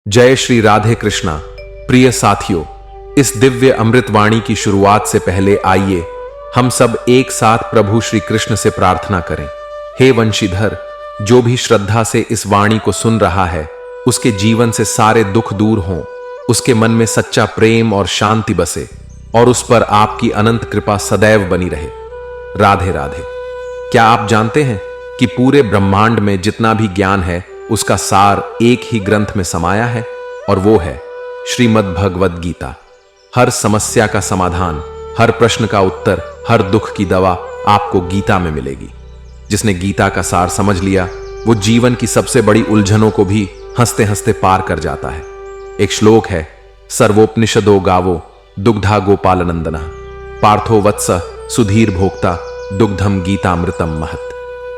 जय श्री राधे कृष्णा। प्रिय साथियों, इस दिव्य अमृतवाणी की शुरुआत से पहले आइए हम सब एक साथ प्रभु श्री कृष्ण से प्रार्थना करें। हे वंशीधर, जो भी श्रद्धा से इस वाणी को सुन रहा है उसके जीवन से सारे दुख दूर हों, उसके मन में सच्चा प्रेम और शांति बसे और उस पर आपकी अनंत कृपा सदैव बनी रहे। राधे राधे। क्या आप जानते हैं कि पूरे ब्रह्मांड में जितना भी ज्ञान है उसका सार एक ही ग्रंथ में समाया है, और वो है श्रीमद् भगवद गीता। हर समस्या का समाधान, हर प्रश्न का उत्तर, हर दुख की दवा आपको गीता में मिलेगी। जिसने गीता का सार समझ लिया वो जीवन की सबसे बड़ी उलझनों को भी हंसते हंसते पार कर जाता है। एक श्लोक है, सर्वोपनिषदो गावो दुग्धा गोपालनंदना पार्थो वत्स सुधीर भोक्ता दुग्धम गीतामृतम महत।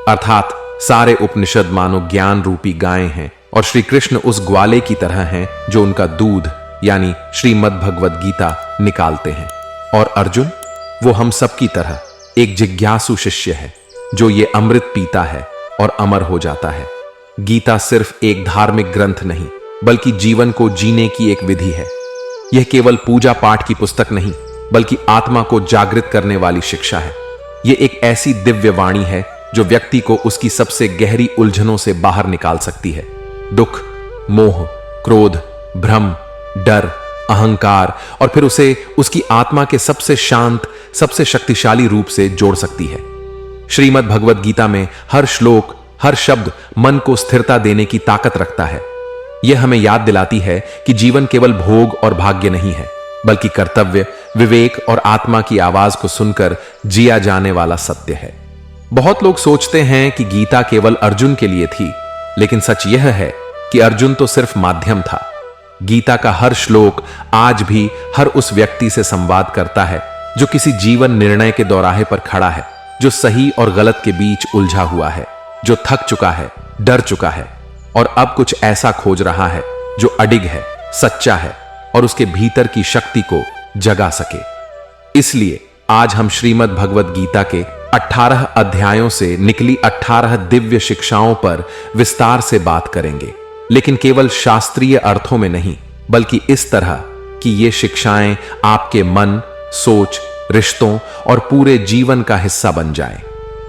अर्थात सारे उपनिषद मानो ज्ञान रूपी गायें हैं और श्री कृष्ण उस ग्वाले की तरह हैं जो उनका दूध यानी श्रीमद् भगवद गीता निकालते हैं। और अर्जुन, वो हम सब की तरह एक जिज्ञासु शिष्य है जो ये अमृत पीता है और अमर हो जाता है। गीता सिर्फ एक धार्मिक ग्रंथ नहीं बल्कि जीवन को जीने की एक विधि है। यह केवल पूजा पाठ की पुस्तक नहीं बल्कि आत्मा को जागृत करने वाली शिक्षा है। यह एक ऐसी दिव्य वाणी है जो व्यक्ति को उसकी सबसे गहरी उलझनों से बाहर निकाल सकती है। दुख, मोह, क्रोध, भ्रम, डर, अहंकार और फिर उसे उसकी आत्मा के सबसे शांत, सबसे शक्तिशाली रूप से जोड़ सकती है। श्रीमद् भगवद गीता में हर श्लोक, हर शब्द मन को स्थिरता देने की ताकत रखता है। यह हमें याद दिलाती है कि जीवन केवल भोग और भाग्य नहीं है बल्कि कर्तव्य, विवेक और आत्मा की आवाज को सुनकर जिया जाने वाला सत्य है। बहुत लोग सोचते हैं कि गीता केवल अर्जुन के लिए थी, लेकिन सच यह है कि अर्जुन तो सिर्फ माध्यम था। गीता का हर श्लोक आज भी हर उस व्यक्ति से संवाद करता है जो किसी जीवन निर्णय के दौराहे पर खड़ा है, जो सही और गलत के बीच उलझा हुआ है, जो थक चुका है, डर चुका है और अब कुछ ऐसा खोज रहा है जो अडिग है, सच्चा है और उसके भीतर की शक्ति को जगा सके। इसलिए आज हम श्रीमद् भगवद गीता के 18 अध्यायों से निकली 18 दिव्य शिक्षाओं पर विस्तार से बात करेंगे, लेकिन केवल शास्त्रीय अर्थों में नहीं बल्कि इस तरह कि ये शिक्षाएं आपके मन, सोच, रिश्तों और पूरे जीवन का हिस्सा बन जाएं।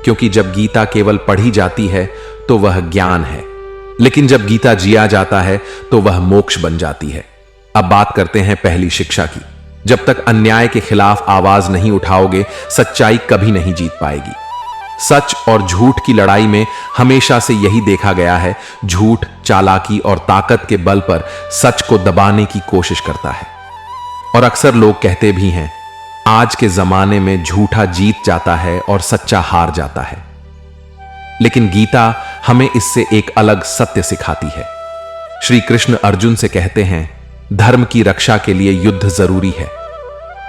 क्योंकि जब गीता केवल पढ़ी जाती है तो वह ज्ञान है, लेकिन जब गीता जिया जाता है तो वह मोक्ष बन जाती है। अब बात करते हैं पहली शिक्षा की। जब तक अन्याय के खिलाफ आवाज नहीं उठाओगे, सच्चाई कभी नहीं जीत पाएगी। सच और झूठ की लड़ाई में हमेशा से यही देखा गया है, झूठ चालाकी और ताकत के बल पर सच को दबाने की कोशिश करता है। और अक्सर लोग कहते भी हैं, आज के जमाने में झूठा जीत जाता है और सच्चा हार जाता है। लेकिन गीता हमें इससे एक अलग सत्य सिखाती है। श्री कृष्ण अर्जुन से कहते हैं, धर्म की रक्षा के लिए युद्ध जरूरी है,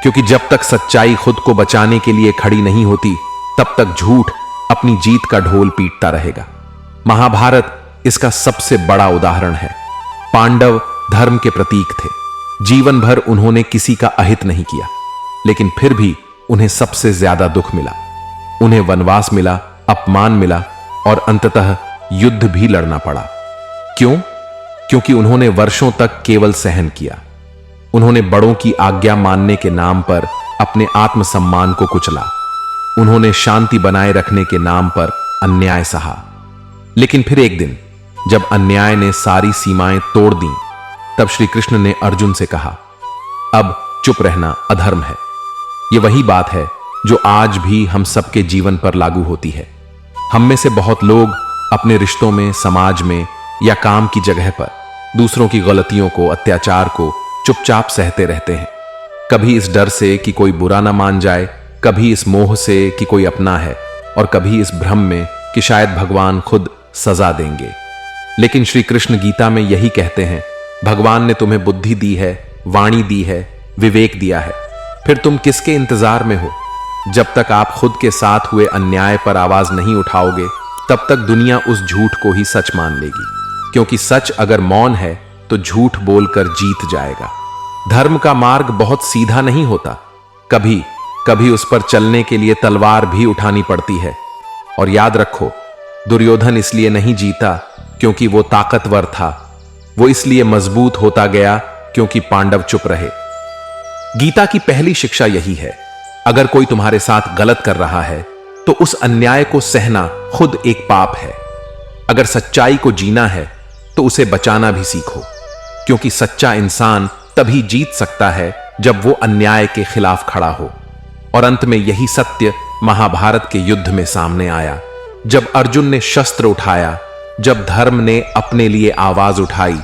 क्योंकि जब तक सच्चाई खुद को बचाने के लिए खड़ी नहीं होती तब तक झूठ अपनी जीत का ढोल पीटता रहेगा। महाभारत इसका सबसे बड़ा उदाहरण है। पांडव धर्म के प्रतीक थे। जीवन भर उन्होंने किसी का अहित नहीं किया, लेकिन फिर भी उन्हें सबसे ज्यादा दुख मिला। उन्हें वनवास मिला, अपमान मिला और अंततः युद्ध भी लड़ना पड़ा। क्यों? क्योंकि उन्होंने वर्षों तक केवल सहन किया। उन्होंने बड़ों की आज्ञा मानने के नाम पर अपने आत्मसम्मान को कुचला। उन्होंने शांति बनाए रखने के नाम पर अन्याय सहा। लेकिन फिर एक दिन जब अन्याय ने सारी सीमाएं तोड़ दी, तब श्री कृष्ण ने अर्जुन से कहा, अब चुप रहना अधर्म है। यह वही बात है जो आज भी हम सबके जीवन पर लागू होती है। हम में से बहुत लोग अपने रिश्तों में, समाज में या काम की जगह पर दूसरों की गलतियों को, अत्याचार को चुपचाप सहते रहते हैं। कभी इस डर से कि कोई बुरा ना मान जाए, कभी इस मोह से कि कोई अपना है, और कभी इस भ्रम में कि शायद भगवान खुद सजा देंगे। लेकिन श्री कृष्ण गीता में यही कहते हैं, भगवान ने तुम्हें बुद्धि दी है, वाणी दी है, विवेक दिया है, फिर तुम किसके इंतजार में हो? जब तक आप खुद के साथ हुए अन्याय पर आवाज नहीं उठाओगे तब तक दुनिया उस झूठ को ही सच मान लेगी। क्योंकि सच अगर मौन है तो झूठ बोलकर जीत जाएगा। धर्म का मार्ग बहुत सीधा नहीं होता, कभी कभी उस पर चलने के लिए तलवार भी उठानी पड़ती है। और याद रखो, दुर्योधन इसलिए नहीं जीता क्योंकि वो ताकतवर था, वो इसलिए मजबूत होता गया क्योंकि पांडव चुप रहे। गीता की पहली शिक्षा यही है, अगर कोई तुम्हारे साथ गलत कर रहा है तो उस अन्याय को सहना खुद एक पाप है। अगर सच्चाई को जीना है तो उसे बचाना भी सीखो, क्योंकि सच्चा इंसान तभी जीत सकता है जब वो अन्याय के खिलाफ खड़ा हो। और अंत में यही सत्य महाभारत के युद्ध में सामने आया, जब अर्जुन ने शस्त्र उठाया, जब धर्म ने अपने लिए आवाज उठाई,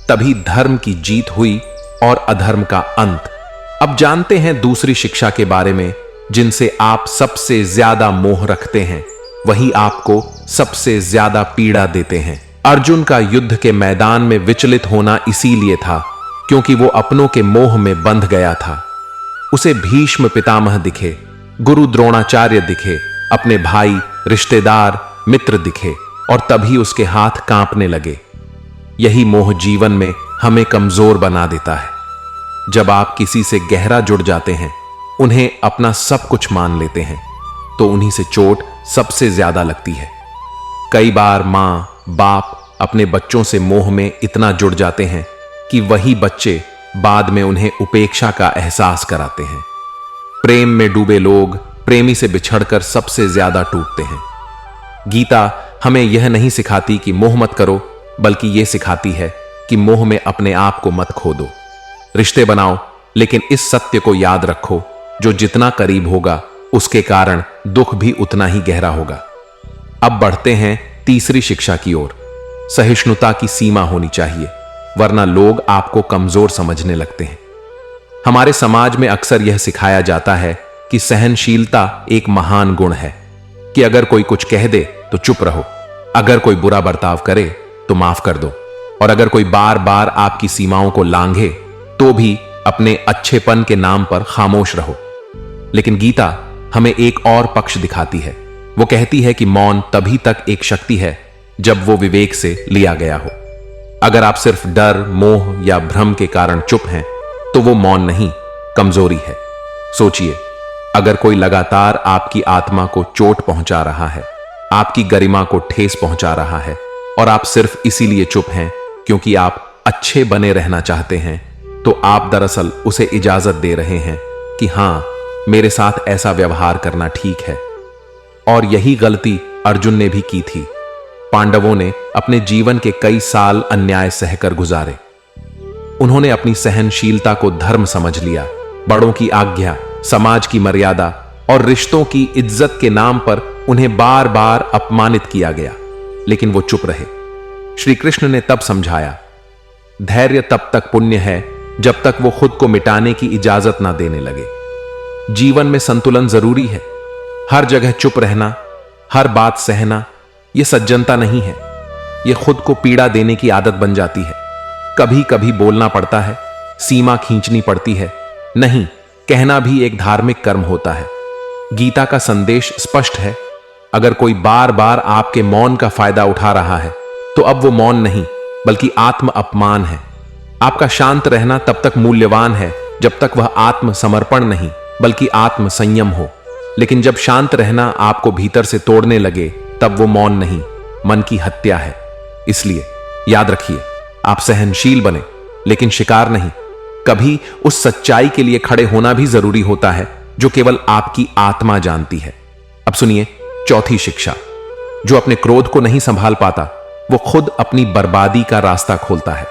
तभी धर्म की जीत हुई और अधर्म का अंत। अब जानते हैं दूसरी शिक्षा के बारे में, जिनसे आप सबसे ज्यादा मोह रखते हैं वही आपको सबसे ज्यादा पीड़ा देते हैं। अर्जुन का युद्ध के मैदान में विचलित होना इसीलिए था क्योंकि वो अपनों के मोह में बंध गया था। उसे भीष्म पितामह दिखे, गुरु द्रोणाचार्य दिखे, अपने भाई, रिश्तेदार, मित्र दिखे और तभी उसके हाथ कांपने लगे। यही मोह जीवन में हमें कमजोर बना देता है। जब आप किसी से गहरा जुड़ जाते हैं, उन्हें अपना सब कुछ मान लेते हैं, तो उन्हीं से चोट सबसे ज्यादा लगती है। कई बार मां, बाप अपने बच्चों से मोह में इतना जुड़ जाते हैं कि वही बच्चे बाद में उन्हें उपेक्षा का एहसास कराते हैं। प्रेम में डूबे लोग प्रेमी से बिछड़कर सबसे ज्यादा टूटते हैं। गीता हमें यह नहीं सिखाती कि मोह मत करो, बल्कि यह सिखाती है कि मोह में अपने आप को मत खो दो। रिश्ते बनाओ, लेकिन इस सत्य को याद रखो, जो जितना करीब होगा उसके कारण दुख भी उतना ही गहरा होगा। अब बढ़ते हैं तीसरी शिक्षा की ओर। सहिष्णुता की सीमा होनी चाहिए, वरना लोग आपको कमजोर समझने लगते हैं। हमारे समाज में अक्सर यह सिखाया जाता है कि सहनशीलता एक महान गुण है, कि अगर कोई कुछ कह दे तो चुप रहो, अगर कोई बुरा बर्ताव करे तो माफ कर दो, और अगर कोई बार बार आपकी सीमाओं को लांघे तो भी अपने अच्छेपन के नाम पर खामोश रहो। लेकिन गीता हमें एक और पक्ष दिखाती है। वो कहती है कि मौन तभी तक एक शक्ति है जब वो विवेक से लिया गया हो। अगर आप सिर्फ डर, मोह या भ्रम के कारण चुप हैं, तो वो मौन नहीं, कमजोरी है। सोचिए, अगर कोई लगातार आपकी आत्मा को चोट पहुंचा रहा है, आपकी गरिमा को ठेस पहुंचा रहा है, और आप सिर्फ इसीलिए चुप हैं क्योंकि आप अच्छे बने रहना चाहते हैं, तो आप दरअसल उसे इजाजत दे रहे हैं कि हां, मेरे साथ ऐसा व्यवहार करना ठीक है। और यही गलती अर्जुन ने भी की थी। पांडवों ने अपने जीवन के कई साल अन्याय सहकर गुजारे। उन्होंने अपनी सहनशीलता को धर्म समझ लिया। बड़ों की आज्ञा, समाज की मर्यादा और रिश्तों की इज्जत के नाम पर उन्हें बार बार अपमानित किया गया, लेकिन वो चुप रहे। श्री कृष्ण ने तब समझाया, धैर्य तब तक पुण्य है जब तक वो खुद को मिटाने की इजाजत ना देने लगे। जीवन में संतुलन जरूरी है। हर जगह चुप रहना, हर बात सहना, यह सज्जनता नहीं है। यह खुद को पीड़ा देने की आदत बन जाती है। कभी कभी बोलना पड़ता है, सीमा खींचनी पड़ती है। नहीं, कहना भी एक धार्मिक कर्म होता है। गीता का संदेश स्पष्ट है। अगर कोई बार बार आपके मौन का फायदा उठा रहा है, तो अब वो मौन नहीं बल्कि आत्म अपमान है। आपका शांत रहना तब तक मूल्यवान है जब तक वह आत्म समर्पण नहीं बल्कि आत्म संयम हो। लेकिन जब शांत रहना आपको भीतर से तोड़ने लगे, तब वो मौन नहीं, मन की हत्या है। इसलिए याद रखिए, आप सहनशील बने, लेकिन शिकार नहीं। कभी उस सच्चाई के लिए खड़े होना भी जरूरी होता है जो केवल आपकी आत्मा जानती है। अब सुनिए चौथी शिक्षा। जो अपने क्रोध को नहीं संभाल पाता, वो खुद अपनी बर्बादी का रास्ता खोलता है।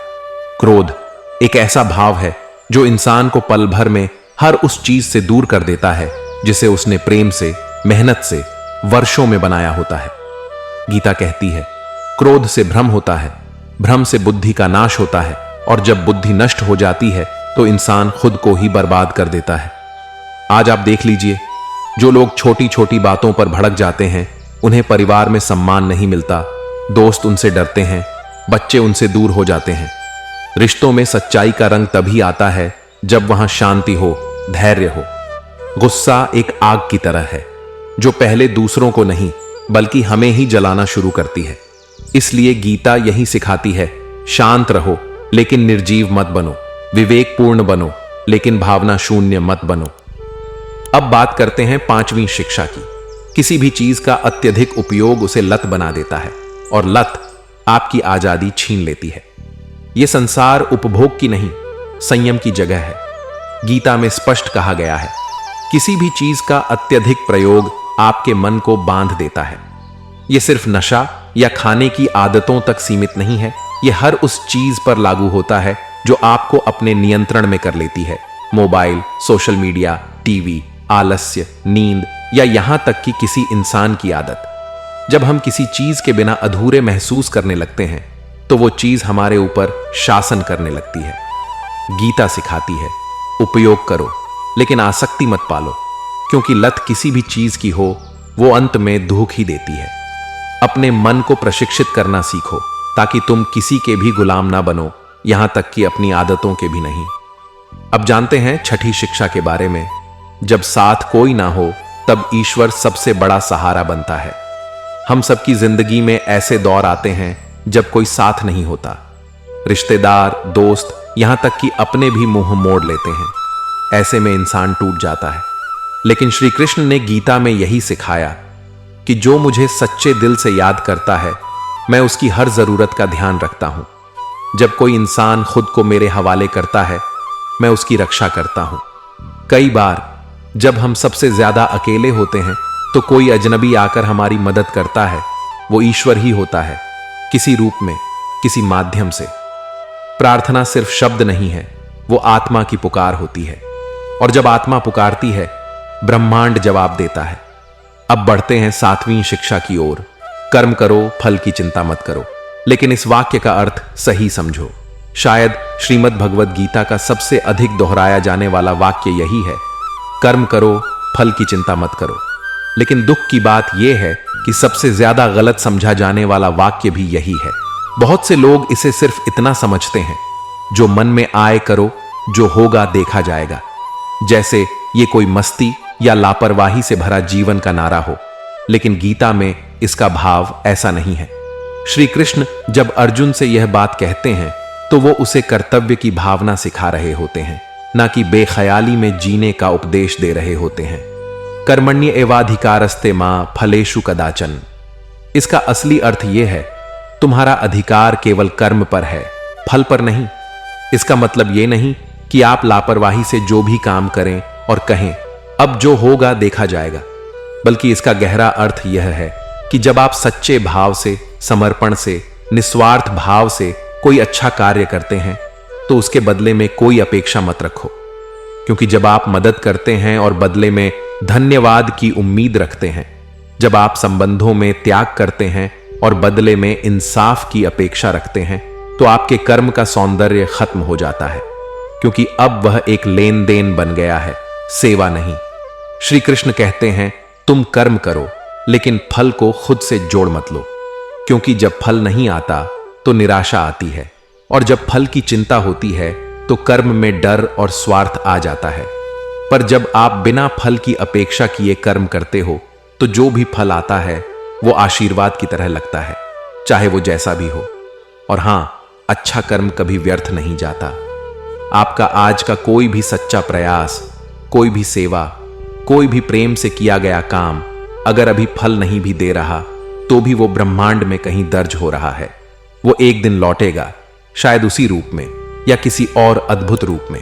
क्रोध एक ऐसा भाव है जो इंसान को पल भर में हर उस चीज से दूर कर देता है जिसे उसने प्रेम से, मेहनत से, वर्षों में बनाया होता है। गीता कहती है, क्रोध से भ्रम होता है, भ्रम से बुद्धि का नाश होता है, और जब बुद्धि नष्ट हो जाती है तो इंसान खुद को ही बर्बाद कर देता है। आज आप देख लीजिए, जो लोग छोटी छोटी बातों पर भड़क जाते हैं, उन्हें परिवार में सम्मान नहीं मिलता, दोस्त उनसे डरते हैं, बच्चे उनसे दूर हो जाते हैं। रिश्तों में सच्चाई का रंग तभी आता है जब वहां शांति हो, धैर्य हो। गुस्सा एक आग की तरह है जो पहले दूसरों को नहीं बल्कि हमें ही जलाना शुरू करती है। इसलिए गीता यही सिखाती है, शांत रहो लेकिन निर्जीव मत बनो, विवेकपूर्ण बनो लेकिन भावना शून्य मत बनो। अब बात करते हैं पांचवी शिक्षा की। किसी भी चीज का अत्यधिक उपयोग उसे लत बना देता है, और लत आपकी आजादी छीन लेती है। यह संसार उपभोग की नहीं, संयम की जगह है। गीता में स्पष्ट कहा गया है, किसी भी चीज का अत्यधिक प्रयोग आपके मन को बांध देता है। यह सिर्फ नशा या खाने की आदतों तक सीमित नहीं है, यह हर उस चीज पर लागू होता है जो आपको अपने नियंत्रण में कर लेती है। मोबाइल, सोशल मीडिया, टीवी, आलस्य, नींद या यहां तक कि किसी इंसान की आदत। जब हम किसी चीज के बिना अधूरे महसूस करने लगते हैं तो वो चीज हमारे ऊपर शासन करने लगती है। गीता सिखाती है, उपयोग करो लेकिन आसक्ति मत पालो, क्योंकि लत किसी भी चीज की हो वो अंत में दुख ही देती है। अपने मन को प्रशिक्षित करना सीखो ताकि तुम किसी के भी गुलाम ना बनो, यहां तक कि अपनी आदतों के भी नहीं। अब जानते हैं छठी शिक्षा के बारे में। जब साथ कोई ना हो तब ईश्वर सबसे बड़ा सहारा बनता है। हम सबकी जिंदगी में ऐसे दौर आते हैं जब कोई साथ नहीं होता। रिश्तेदार, दोस्त, यहां तक कि अपने भी मुंह मोड़ लेते हैं। ऐसे में इंसान टूट जाता है। लेकिन श्री कृष्ण ने गीता में यही सिखाया कि जो मुझे सच्चे दिल से याद करता है, मैं उसकी हर जरूरत का ध्यान रखता हूं। जब कोई इंसान खुद को मेरे हवाले करता है, मैं उसकी रक्षा करता हूं। कई बार जब हम सबसे ज्यादा अकेले होते हैं तो कोई अजनबी आकर हमारी मदद करता है। वो ईश्वर ही होता है, किसी रूप में, किसी माध्यम से। प्रार्थना सिर्फ शब्द नहीं है, वो आत्मा की पुकार होती है। और जब आत्मा पुकारती है, ब्रह्मांड जवाब देता है। अब बढ़ते हैं 7वीं शिक्षा की ओर। कर्म करो, फल की चिंता मत करो। लेकिन इस वाक्य का अर्थ सही समझो। शायद श्रीमद् भगवद गीता का सबसे अधिक दोहराया जाने वाला वाक्य यही है, कर्म करो, फल की चिंता मत करो। लेकिन दुख की बात यह है कि सबसे ज्यादा गलत समझा जाने वाला वाक्य भी यही है। बहुत से लोग इसे सिर्फ इतना समझते हैं, जो मन में आए करो, जो होगा देखा जाएगा, जैसे ये कोई मस्ती या लापरवाही से भरा जीवन का नारा हो। लेकिन गीता में इसका भाव ऐसा नहीं है। श्री कृष्ण जब अर्जुन से यह बात कहते हैं तो वो उसे कर्तव्य की भावना सिखा रहे होते हैं, ना कि बेख्याली में जीने का उपदेश दे रहे होते हैं। कर्मण्य एवाधिकारस्ते मां फलेषु कदाचन। इसका असली अर्थ यह है, तुम्हारा अधिकार केवल कर्म पर है, फल पर नहीं। इसका मतलब यह नहीं कि आप लापरवाही से जो भी काम करें और कहें अब जो होगा देखा जाएगा, बल्कि इसका गहरा अर्थ यह है कि जब आप सच्चे भाव से, समर्पण से, निस्वार्थ भाव से कोई अच्छा कार्य करते हैं तो उसके बदले में कोई अपेक्षा मत रखो। क्योंकि जब आप मदद करते हैं और बदले में धन्यवाद की उम्मीद रखते हैं, जब आप संबंधों में त्याग करते हैं और बदले में इंसाफ की अपेक्षा रखते हैं, तो आपके कर्म का सौंदर्य खत्म हो जाता है। क्योंकि अब वह एक लेन देन बन गया है, सेवा नहीं। श्री कृष्ण कहते हैं, तुम कर्म करो लेकिन फल को खुद से जोड़ मत लो। क्योंकि जब फल नहीं आता तो निराशा आती है, और जब फल की चिंता होती है तो कर्म में डर और स्वार्थ आ जाता है। पर जब आप बिना फल की अपेक्षा किए कर्म करते हो तो जो भी फल आता है वो आशीर्वाद की तरह लगता है, चाहे वो जैसा भी हो। और हां, अच्छा कर्म कभी व्यर्थ नहीं जाता। आपका आज का कोई भी सच्चा प्रयास, कोई भी सेवा, कोई भी प्रेम से किया गया काम अगर अभी फल नहीं भी दे रहा तो भी वो ब्रह्मांड में कहीं दर्ज हो रहा है। वो एक दिन लौटेगा, शायद उसी रूप में या किसी और अद्भुत रूप में।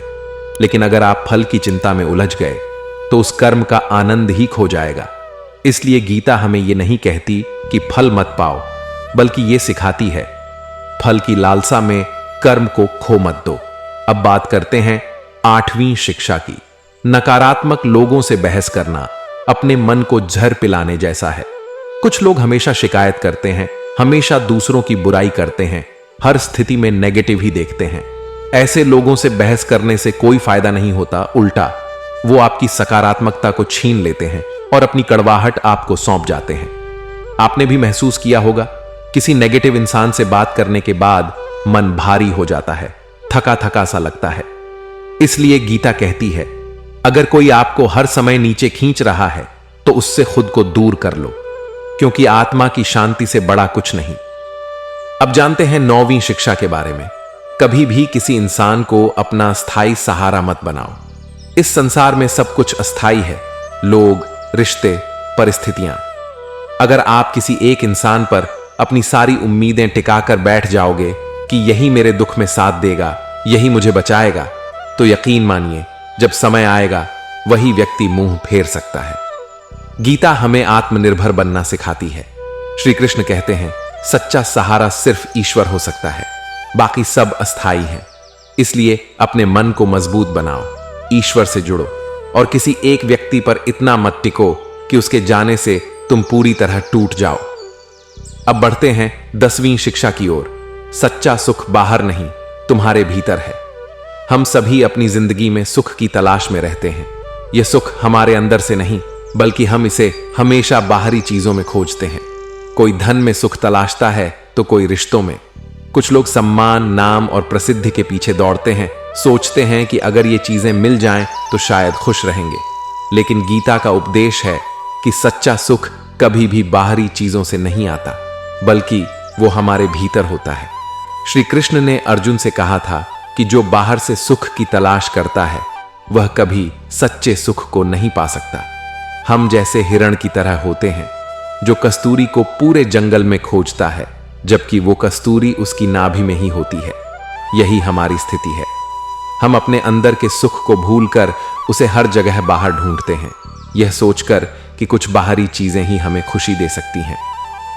लेकिन अगर आप फल की चिंता में उलझ गए तो उस कर्म का आनंद ही खो जाएगा। इसलिए गीता हमें यह नहीं कहती कि फल मत पाओ, बल्कि यह सिखाती है फल की लालसा में कर्म को खो मत दो। अब बात करते हैं 8वीं शिक्षा की। नकारात्मक लोगों से बहस करना अपने मन को जहर पिलाने जैसा है। कुछ लोग हमेशा शिकायत करते हैं, हमेशा दूसरों की बुराई करते हैं, हर स्थिति में नेगेटिव ही देखते हैं। ऐसे लोगों से बहस करने से कोई फायदा नहीं होता, उल्टा वो आपकी सकारात्मकता को छीन लेते हैं और अपनी कड़वाहट आपको सौंप जाते हैं। आपने भी महसूस किया होगा, किसी नेगेटिव इंसान से बात करने के बाद मन भारी हो जाता है, थका थका सा लगता है। इसलिए गीता कहती है, अगर कोई आपको हर समय नीचे खींच रहा है तो उससे खुद को दूर कर लो, क्योंकि आत्मा की शांति से बड़ा कुछ नहीं। अब जानते हैं 9वीं शिक्षा के बारे में। कभी भी किसी इंसान को अपना स्थायी सहारा मत बनाओ। इस संसार में सब कुछ अस्थाई है, लोग, रिश्ते, परिस्थितियां। अगर आप किसी एक इंसान पर अपनी सारी उम्मीदें टिकाकर बैठ जाओगे कि यही मेरे दुख में साथ देगा, यही मुझे बचाएगा, तो यकीन मानिए जब समय आएगा वही व्यक्ति मुंह फेर सकता है। गीता हमें आत्मनिर्भर बनना सिखाती है। श्री कृष्ण कहते हैं सच्चा सहारा सिर्फ ईश्वर हो सकता है, बाकी सब अस्थाई है। इसलिए अपने मन को मजबूत बनाओ, ईश्वर से जुड़ो और किसी एक व्यक्ति पर इतना मत टिको कि उसके जाने से तुम पूरी तरह टूट जाओ। अब बढ़ते हैं 10वीं शिक्षा की ओर। सच्चा सुख बाहर नहीं, तुम्हारे भीतर है। हम सभी अपनी जिंदगी में सुख की तलाश में रहते हैं। यह सुख हमारे अंदर से नहीं, बल्कि हम इसे हमेशा बाहरी चीजों में खोजते हैं। कोई धन में सुख तलाशता है तो कोई रिश्तों में। कुछ लोग सम्मान, नाम और प्रसिद्धि के पीछे दौड़ते हैं, सोचते हैं कि अगर ये चीजें मिल जाएं तो शायद खुश रहेंगे। लेकिन गीता का उपदेश है कि सच्चा सुख कभी भी बाहरी चीजों से नहीं आता, बल्कि वो हमारे भीतर होता है। श्री कृष्ण ने अर्जुन से कहा था कि जो बाहर से सुख की तलाश करता है वह कभी सच्चे सुख को नहीं पा सकता। हम जैसे हिरण की तरह होते हैं जो कस्तूरी को पूरे जंगल में खोजता है, जबकि वो कस्तूरी उसकी नाभि में ही होती है। यही हमारी स्थिति है। हम अपने अंदर के सुख को भूलकर उसे हर जगह बाहर ढूंढते हैं, यह सोचकर कि कुछ बाहरी चीजें ही हमें खुशी दे सकती हैं।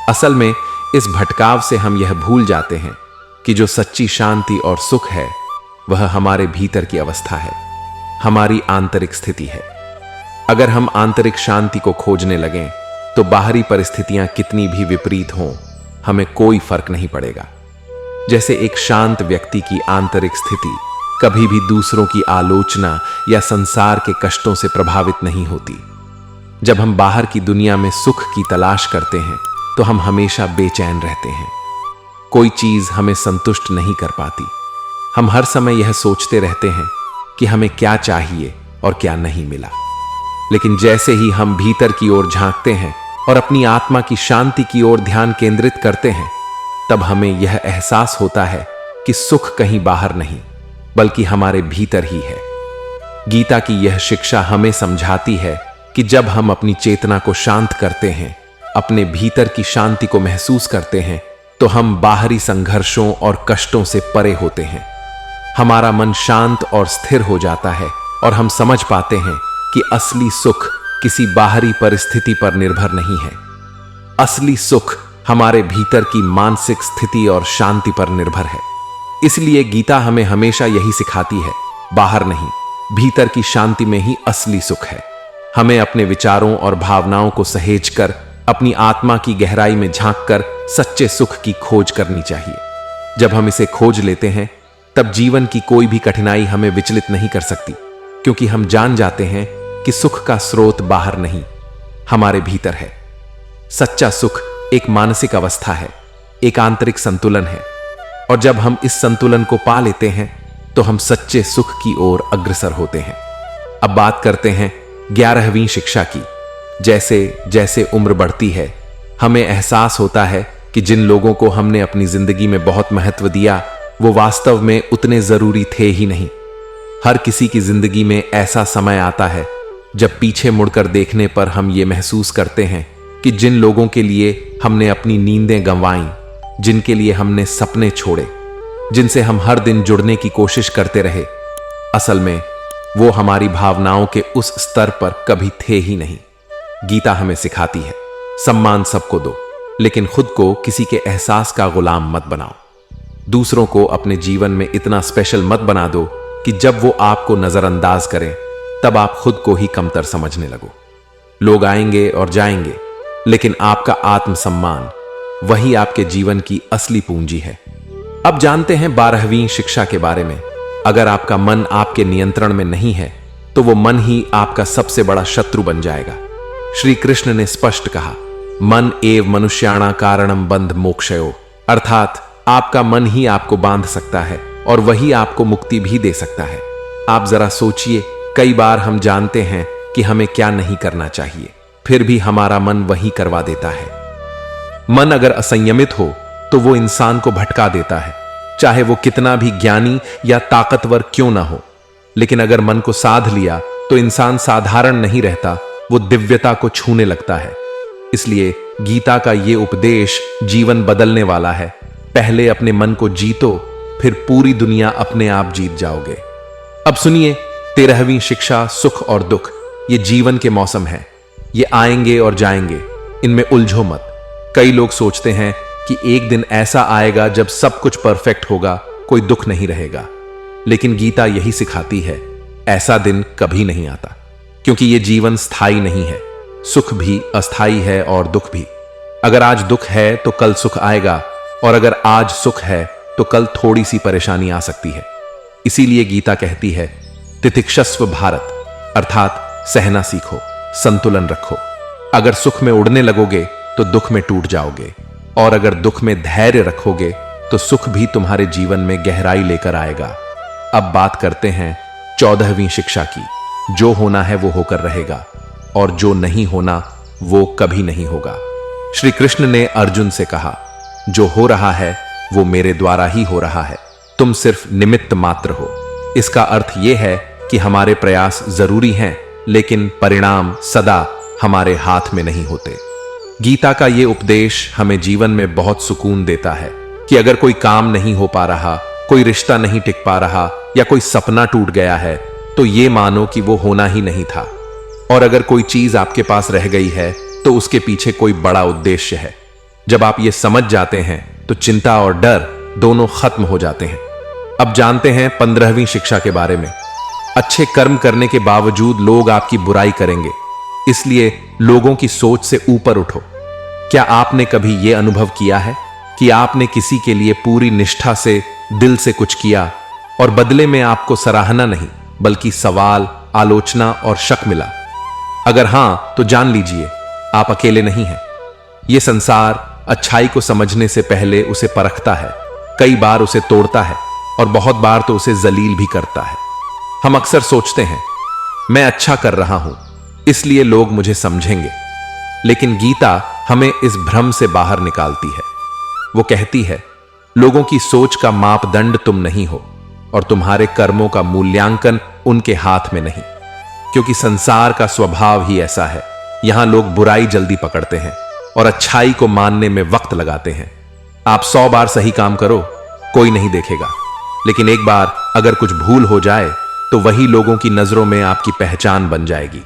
असल में इस भटकाव से हम यह भूल जाते हैं कि जो सच्ची शांति और सुख है वह हमारे भीतर की अवस्था है, हमारी आंतरिक स्थिति है। अगर हम आंतरिक शांति को खोजने लगें तो बाहरी परिस्थितियां कितनी भी विपरीत हों, हमें कोई फर्क नहीं पड़ेगा। जैसे एक शांत व्यक्ति की आंतरिक स्थिति कभी भी दूसरों की आलोचना या संसार के कष्टों से प्रभावित नहीं होती। जब हम बाहर की दुनिया में सुख की तलाश करते हैं तो हम हमेशा बेचैन रहते हैं। कोई चीज हमें संतुष्ट नहीं कर पाती। हम हर समय यह सोचते रहते हैं कि हमें क्या चाहिए और क्या नहीं मिला। लेकिन जैसे ही हम भीतर की ओर झांकते हैं और अपनी आत्मा की शांति की ओर ध्यान केंद्रित करते हैं, तब हमें यह एहसास होता है कि सुख कहीं बाहर नहीं, बल्कि हमारे भीतर ही है। गीता की यह शिक्षा हमें समझाती है कि जब हम अपनी चेतना को शांत करते हैं, अपने भीतर की शांति को महसूस करते हैं, तो हम बाहरी संघर्षों और कष्टों से परे होते हैं। हमारा मन शांत और स्थिर हो जाता है और हम समझ पाते हैं कि असली सुख किसी बाहरी परिस्थिति पर निर्भर नहीं है। असली सुख हमारे भीतर की मानसिक स्थिति और शांति पर निर्भर है। इसलिए गीता हमें हमेशा यही सिखाती है, बाहर नहीं, भीतर की शांति में ही असली सुख है। हमें अपने विचारों और भावनाओं को सहेज कर, अपनी आत्मा की गहराई में झांककर सच्चे सुख की खोज करनी चाहिए। जब हम इसे खोज लेते हैं, तब जीवन की कोई भी कठिनाई हमें विचलित नहीं कर सकती, क्योंकि हम जान जाते हैं कि सुख का स्रोत बाहर नहीं, हमारे भीतर है। सच्चा सुख एक मानसिक अवस्था है, एक आंतरिक संतुलन है, और जब हम इस संतुलन को पा लेते हैं तो हम सच्चे सुख की ओर अग्रसर होते हैं। अब बात करते हैं 11वीं शिक्षा की। जैसे जैसे उम्र बढ़ती है, हमें एहसास होता है कि जिन लोगों को हमने अपनी जिंदगी में बहुत महत्व दिया, वो वास्तव में उतने जरूरी थे ही नहीं। हर किसी की जिंदगी में ऐसा समय आता है जब पीछे मुड़कर देखने पर हम ये महसूस करते हैं कि जिन लोगों के लिए हमने अपनी नींदें गंवाईं, जिनके लिए हमने सपने छोड़े, जिनसे हम हर दिन जुड़ने की कोशिश करते रहे, असल में वो हमारी भावनाओं के उस स्तर पर कभी थे ही नहीं। गीता हमें सिखाती है, सम्मान सबको दो, लेकिन खुद को किसी के एहसास का गुलाम मत बनाओ। दूसरों को अपने जीवन में इतना स्पेशल मत बना दो कि जब वो आपको नजरअंदाज करें, तब आप खुद को ही कमतर समझने लगो। लोग आएंगे और जाएंगे, लेकिन आपका आत्मसम्मान वही आपके जीवन की असली पूंजी है। अब जानते हैं 12वीं शिक्षा के बारे में। अगर आपका मन आपके नियंत्रण में नहीं है, तो वो मन ही आपका सबसे बड़ा शत्रु बन जाएगा। श्री कृष्ण ने स्पष्ट कहा, मन एव मनुष्याणा कारणम बंध मोक्षयो, अर्थात आपका मन ही आपको बांध सकता है और वही आपको मुक्ति भी दे सकता है। आप जरा सोचिए, कई बार हम जानते हैं कि हमें क्या नहीं करना चाहिए, फिर भी हमारा मन वही करवा देता है। मन अगर असंयमित हो तो वो इंसान को भटका देता है, चाहे वो कितना भी ज्ञानी या ताकतवर क्यों ना हो। लेकिन अगर मन को साध लिया तो इंसान साधारण नहीं रहता, वो दिव्यता को छूने लगता है। इसलिए गीता का ये उपदेश जीवन बदलने वाला है। पहले अपने मन को जीतो, फिर पूरी दुनिया अपने आप जीत जाओगे। अब सुनिए 13वीं शिक्षा, सुख और दुख। ये जीवन के मौसम हैं, ये आएंगे और जाएंगे, इनमें उलझो मत। कई लोग सोचते हैं कि एक दिन ऐसा आएगा जब सब कुछ परफेक्ट होगा, कोई दुख नहीं रहेगा। लेकिन गीता यही सिखाती है, ऐसा दिन कभी नहीं आता, क्योंकि ये जीवन स्थायी नहीं है। सुख भी अस्थायी है और दुख भी। अगर आज दुख है तो कल सुख आएगा, और अगर आज सुख है तो कल थोड़ी सी परेशानी आ सकती है। इसीलिए गीता कहती है, तितिक्षस्व भारत, अर्थात सहना सीखो, संतुलन रखो। अगर सुख में उड़ने लगोगे तो दुख में टूट जाओगे, और अगर दुख में धैर्य रखोगे तो सुख भी तुम्हारे जीवन में गहराई लेकर आएगा। अब बात करते हैं 14वीं शिक्षा की। जो होना है वो होकर रहेगा, और जो नहीं होना वो कभी नहीं होगा। श्री कृष्ण ने अर्जुन से कहा, जो हो रहा है वो मेरे द्वारा ही हो रहा है, तुम सिर्फ निमित्त मात्र हो। इसका अर्थ यह है कि हमारे प्रयास जरूरी हैं, लेकिन परिणाम सदा हमारे हाथ में नहीं होते। गीता का यह उपदेश हमें जीवन में बहुत सुकून देता है कि अगर कोई काम नहीं हो पा रहा, कोई रिश्ता नहीं टिक पा रहा, या कोई सपना टूट गया है, तो ये मानो कि वो होना ही नहीं था। और अगर कोई चीज आपके पास रह गई है तो उसके पीछे कोई बड़ा उद्देश्य है। जब आप ये समझ जाते हैं तो चिंता और डर दोनों खत्म हो जाते हैं। अब जानते हैं 15वीं शिक्षा के बारे में। अच्छे कर्म करने के बावजूद लोग आपकी बुराई करेंगे, इसलिए लोगों की सोच से ऊपर उठो। क्या आपने कभी यह अनुभव किया है कि आपने किसी के लिए पूरी निष्ठा से, दिल से कुछ किया, और बदले में आपको सराहना नहीं बल्कि सवाल, आलोचना और शक मिला? अगर हां, तो जान लीजिए आप अकेले नहीं हैं। यह संसार अच्छाई को समझने से पहले उसे परखता है, कई बार उसे तोड़ता है, और बहुत बार तो उसे जलील भी करता है। हम अक्सर सोचते हैं, मैं अच्छा कर रहा हूं इसलिए लोग मुझे समझेंगे, लेकिन गीता हमें इस भ्रम से बाहर निकालती है। वो कहती है, लोगों की सोच का मापदंड तुम नहीं हो, और तुम्हारे कर्मों का मूल्यांकन उनके हाथ में नहीं, क्योंकि संसार का स्वभाव ही ऐसा है। यहां लोग बुराई जल्दी पकड़ते हैं और अच्छाई को मानने में वक्त लगाते हैं। आप 100 बार सही काम करो, कोई नहीं देखेगा, लेकिन एक बार अगर कुछ भूल हो जाए तो वही लोगों की नजरों में आपकी पहचान बन जाएगी।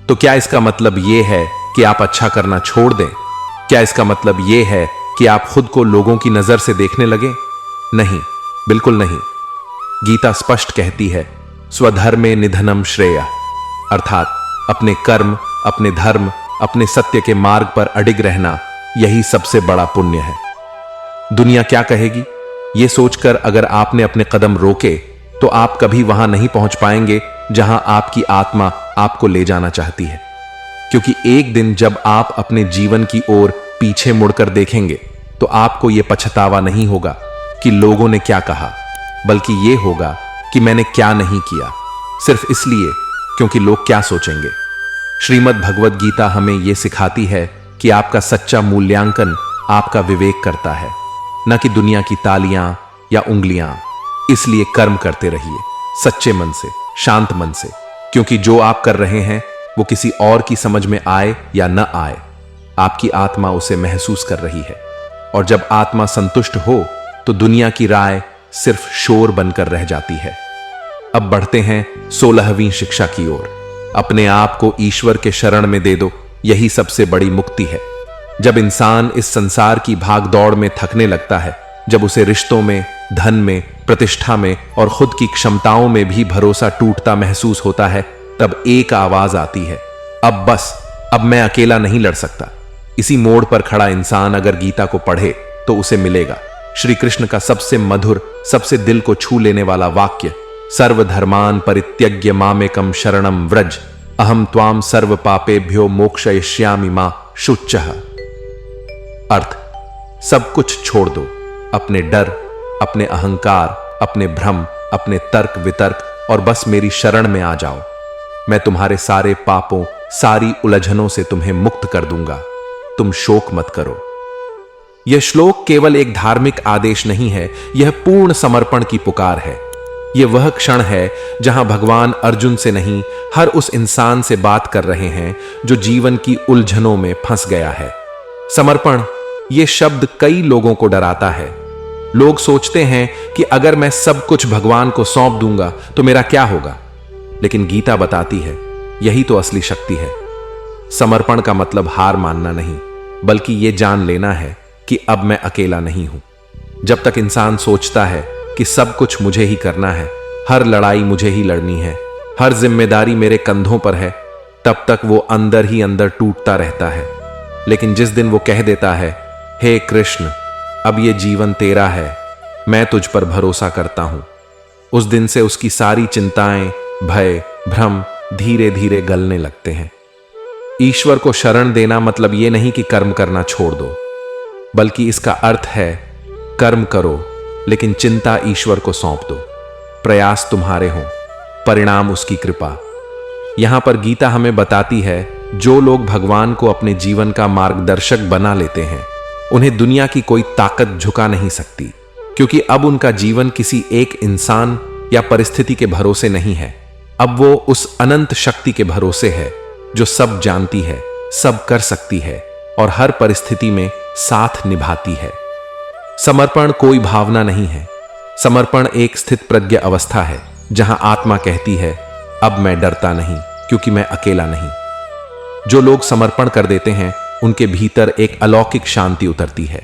तो क्या इसका मतलब यह है कि आप अच्छा करना छोड़ दें? क्या इसका मतलब यह है कि आप खुद को लोगों की नजर से देखने लगे? नहीं, बिल्कुल नहीं। गीता स्पष्ट कहती है, स्वधर्मे निधनम श्रेय, अर्थात अपने कर्म, अपने धर्म, अपने सत्य के मार्ग पर अडिग रहना, यही सबसे बड़ा पुण्य है। दुनिया क्या कहेगी, यह सोचकर अगर आपने अपने कदम रोके तो आप कभी वहां नहीं पहुंच पाएंगे जहां आपकी आत्मा आपको ले जाना चाहती है। क्योंकि एक दिन जब आप अपने जीवन की ओर पीछे मुड़कर देखेंगे तो आपको यह पछतावा नहीं होगा कि लोगों ने क्या कहा, बल्कि यह होगा कि मैंने क्या नहीं किया, सिर्फ इसलिए क्योंकि लोग क्या सोचेंगे। श्रीमद् भगवद गीता हमें यह सिखाती है कि आपका सच्चा मूल्यांकन आपका विवेक करता है, न कि दुनिया की तालियां या उंगलियां। इसलिए कर्म करते रहिए, सच्चे मन से, शांत मन से, क्योंकि जो आप कर रहे हैं वो किसी और की समझ में आए या न आए, आपकी आत्मा उसे महसूस कर रही है। और जब आत्मा संतुष्ट हो तो दुनिया की राय सिर्फ शोर बनकर रह जाती है। अब बढ़ते हैं 16वीं शिक्षा की ओर। अपने आप को ईश्वर के शरण में दे दो, यही सबसे बड़ी मुक्ति है। जब इंसान इस संसार की भागदौड़ में थकने लगता है, जब उसे रिश्तों में, धन में, प्रतिष्ठा में और खुद की क्षमताओं में भी भरोसा टूटता महसूस होता है, तब एक आवाज आती है, अब बस, अब मैं अकेला नहीं लड़ सकता। इसी मोड़ पर खड़ा इंसान अगर गीता को पढ़े तो उसे मिलेगा श्री कृष्ण का सबसे मधुर, सबसे दिल को छू लेने वाला वाक्य, सर्वधर्मान परित्यज्य मामेकम शरणम व्रज, अहम त्वाम सर्व पापेभ्यो मोक्षयिष्यामि मा शुच्चः। अर्थ, सब कुछ छोड़ दो, अपने डर, अपने अहंकार, अपने भ्रम, अपने तर्क वितर्क, और बस मेरी शरण में आ जाओ। मैं तुम्हारे सारे पापों, सारी उलझनों से तुम्हें मुक्त कर दूंगा। तुम शोक मत करो। यह श्लोक केवल एक धार्मिक आदेश नहीं है, यह पूर्ण समर्पण की पुकार है। यह वह क्षण है जहां भगवान अर्जुन से नहीं, हर उस इंसान से बात कर रहे हैं जो जीवन की उलझनों में फंस गया है। समर्पण, यह शब्द कई लोगों को डराता है, लोग सोचते हैं कि अगर मैं सब कुछ भगवान को सौंप दूंगा तो मेरा क्या होगा, लेकिन गीता बताती है यही तो असली शक्ति है। समर्पण का मतलब हार मानना नहीं, बल्कि यह जान लेना है कि अब मैं अकेला नहीं हूं। जब तक इंसान सोचता है कि सब कुछ मुझे ही करना है, हर लड़ाई मुझे ही लड़नी है, हर जिम्मेदारी मेरे कंधों पर है, तब तक वो अंदर ही अंदर टूटता रहता है। लेकिन जिस दिन वो कह देता है, हे कृष्ण, अब ये जीवन तेरा है, मैं तुझ पर भरोसा करता हूं, उस दिन से उसकी सारी चिंताएं, भय, भ्रम धीरे धीरे गलने लगते हैं। ईश्वर को शरण देना मतलब ये नहीं कि कर्म करना छोड़ दो, बल्कि इसका अर्थ है कर्म करो लेकिन चिंता ईश्वर को सौंप दो। प्रयास तुम्हारे हों, परिणाम उसकी कृपा। यहां पर गीता हमें बताती है जो लोग भगवान को अपने जीवन का मार्गदर्शक बना लेते हैं, उन्हें दुनिया की कोई ताकत झुका नहीं सकती, क्योंकि अब उनका जीवन किसी एक इंसान या परिस्थिति के भरोसे नहीं है। अब वो उस अनंत शक्ति के भरोसे है जो सब जानती है, सब कर सकती है और हर परिस्थिति में साथ निभाती है। समर्पण कोई भावना नहीं है, समर्पण एक स्थित प्रज्ञ अवस्था है जहां आत्मा कहती है, अब मैं डरता नहीं क्योंकि मैं अकेला नहीं। जो लोग समर्पण कर देते हैं उनके भीतर एक अलौकिक शांति उतरती है,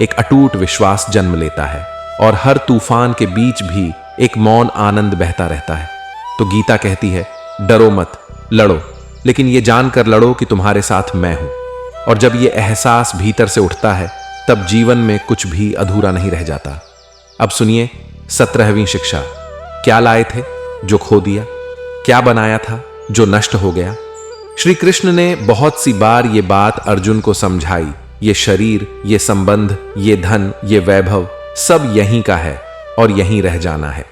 एक अटूट विश्वास जन्म लेता है और हर तूफान के बीच भी एक मौन आनंद बहता रहता है। तो गीता कहती है, डरो मत, लड़ो, लेकिन यह जानकर लड़ो कि तुम्हारे साथ मैं हूं। और जब यह एहसास भीतर से उठता है तब जीवन में कुछ भी अधूरा नहीं रह जाता। अब सुनिए 17वीं शिक्षा। क्या लाए थे जो खो दिया, क्या बनाया था जो नष्ट हो गया। श्री कृष्ण ने बहुत सी बार ये बात अर्जुन को समझाई, ये शरीर, ये संबंध, ये धन, ये वैभव सब यहीं का है और यहीं रह जाना है।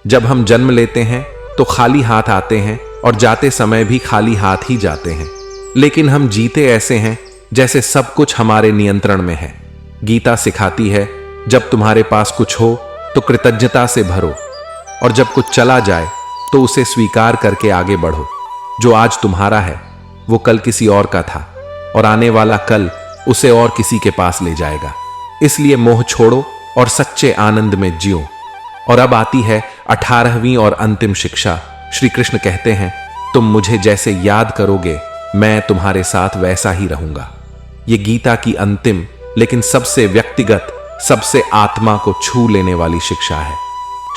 जब हम जन्म लेते हैं तो खाली हाथ आते हैं और जाते समय भी खाली हाथ ही जाते हैं, लेकिन हम जीते ऐसे हैं जैसे सब कुछ हमारे नियंत्रण में है। गीता सिखाती है, जब तुम्हारे पास कुछ हो तो कृतज्ञता से भरो, और जब कुछ चला जाए तो उसे स्वीकार करके आगे बढ़ो। जो आज तुम्हारा है वो कल किसी और का था, और आने वाला कल उसे और किसी के पास ले जाएगा। इसलिए मोह छोड़ो और सच्चे आनंद में जियो। और अब आती है 18वीं और अंतिम शिक्षा। श्री कृष्ण कहते हैं, तुम मुझे जैसे याद करोगे मैं तुम्हारे साथ वैसा ही रहूंगा। ये गीता की अंतिम लेकिन सबसे व्यक्तिगत, सबसे आत्मा को छू लेने वाली शिक्षा है।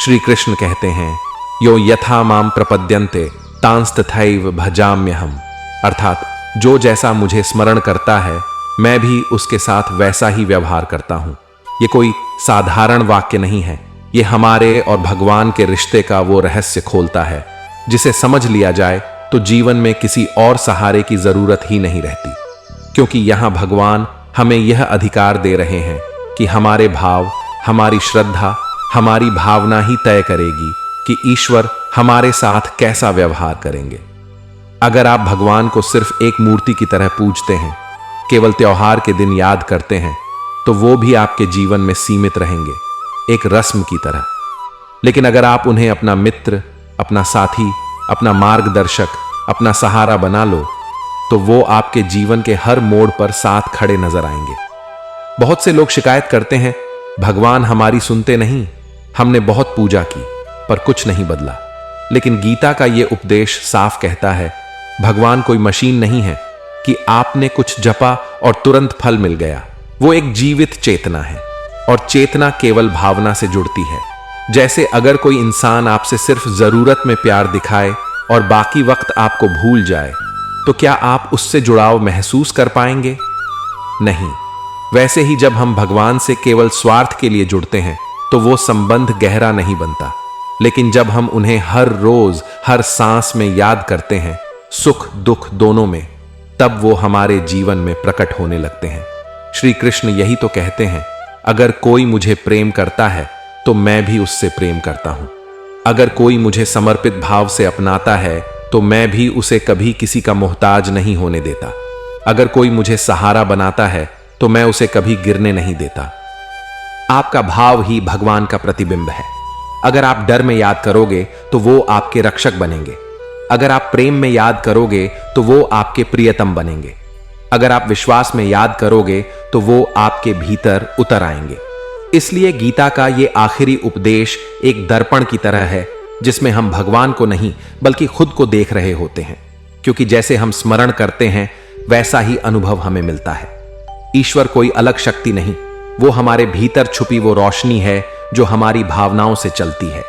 श्री कृष्ण कहते हैं, यो यथा माम प्रपद्यन्ते तांस्तथैव भजाम्यहम्, अर्थात जो जैसा मुझे स्मरण करता है मैं भी उसके साथ वैसा ही व्यवहार करता हूं। ये कोई साधारण वाक्य नहीं है, ये हमारे और भगवान के रिश्ते का वो रहस्य खोलता है जिसे समझ लिया जाए तो जीवन में किसी और सहारे की जरूरत ही नहीं रहती, क्योंकि यहां भगवान हमें यह अधिकार दे रहे हैं कि हमारे भाव, हमारी श्रद्धा, हमारी भावना ही तय करेगी कि ईश्वर हमारे साथ कैसा व्यवहार करेंगे। अगर आप भगवान को सिर्फ एक मूर्ति की तरह पूजते हैं, केवल त्योहार के दिन याद करते हैं, तो वो भी आपके जीवन में सीमित रहेंगे, एक रस्म की तरह। लेकिन अगर आप उन्हें अपना मित्र, अपना साथी, अपना मार्गदर्शक, अपना सहारा बना लो, तो वो आपके जीवन के हर मोड़ पर साथ खड़े नजर आएंगे। बहुत से लोग शिकायत करते हैं, भगवान हमारी सुनते नहीं, हमने बहुत पूजा की पर कुछ नहीं बदला। लेकिन गीता का यह उपदेश साफ कहता है, भगवान कोई मशीन नहीं है कि आपने कुछ जपा और तुरंत फल मिल गया। वो एक जीवित चेतना है, और चेतना केवल भावना से जुड़ती है। जैसे अगर कोई इंसान आपसे सिर्फ जरूरत में प्यार दिखाए और बाकी वक्त आपको भूल जाए, तो क्या आप उससे जुड़ाव महसूस कर पाएंगे? नहीं। वैसे ही जब हम भगवान से केवल स्वार्थ के लिए जुड़ते हैं तो वो संबंध गहरा नहीं बनता। लेकिन जब हम उन्हें हर रोज, हर सांस में याद करते हैं, सुख दुख दोनों में, तब वो हमारे जीवन में प्रकट होने लगते हैं। श्री कृष्ण यही तो कहते हैं, अगर कोई मुझे प्रेम करता है तो मैं भी उससे प्रेम करता हूं। अगर कोई मुझे समर्पित भाव से अपनाता है तो मैं भी उसे कभी किसी का मोहताज नहीं होने देता। अगर कोई मुझे सहारा बनाता है तो मैं उसे कभी गिरने नहीं देता। आपका भाव ही भगवान का प्रतिबिंब है। अगर आप डर में याद करोगे तो वो आपके रक्षक बनेंगे। अगर आप प्रेम में याद करोगे तो वो आपके प्रियतम बनेंगे। अगर आप विश्वास में याद करोगे तो वो आपके भीतर उतर आएंगे। इसलिए गीता का ये आखिरी उपदेश एक दर्पण की तरह है, जिसमें हम भगवान को नहीं बल्कि खुद को देख रहे होते हैं, क्योंकि जैसे हम स्मरण करते हैं वैसा ही अनुभव हमें मिलता है। ईश्वर कोई अलग शक्ति नहीं, वो हमारे भीतर छुपी वो रोशनी है जो हमारी भावनाओं से चलती है।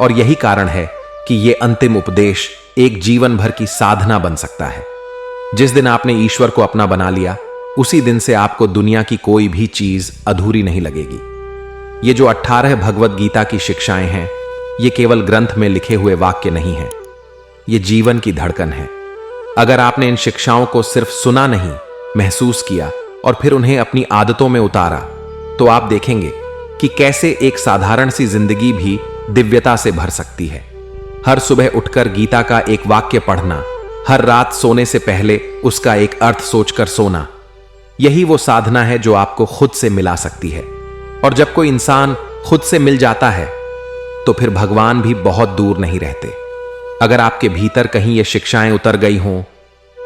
और यही कारण है कि ये अंतिम उपदेश एक जीवन भर की साधना बन सकता है। जिस दिन आपने ईश्वर को अपना बना लिया, उसी दिन से आपको दुनिया की कोई भी चीज अधूरी नहीं लगेगी। ये जो 18 भगवत गीता की शिक्षाएं हैं, ये केवल ग्रंथ में लिखे हुए वाक्य नहीं हैं, ये जीवन की धड़कन है। अगर आपने इन शिक्षाओं को सिर्फ सुना नहीं, महसूस किया और फिर उन्हें अपनी आदतों में उतारा, तो आप देखेंगे कि कैसे एक साधारण सी जिंदगी भी दिव्यता से भर सकती है। हर सुबह उठकर गीता का एक वाक्य पढ़ना, हर रात सोने से पहले उसका एक अर्थ सोचकर सोना, यही वो साधना है जो आपको खुद से मिला सकती है। और जब कोई इंसान खुद से मिल जाता है, तो फिर भगवान भी बहुत दूर नहीं रहते। अगर आपके भीतर कहीं ये शिक्षाएं उतर गई हों,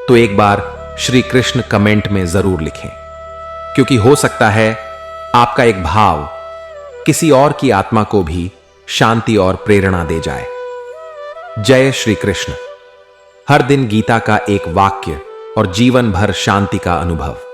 तो एक बार श्री कृष्ण कमेंट में जरूर लिखें, क्योंकि हो सकता है आपका एक भाव किसी और की आत्मा को भी शांति और प्रेरणा दे जाए। जय श्री कृष्ण। हर दिन गीता का एक वाक्य और जीवन भर शांति का अनुभव।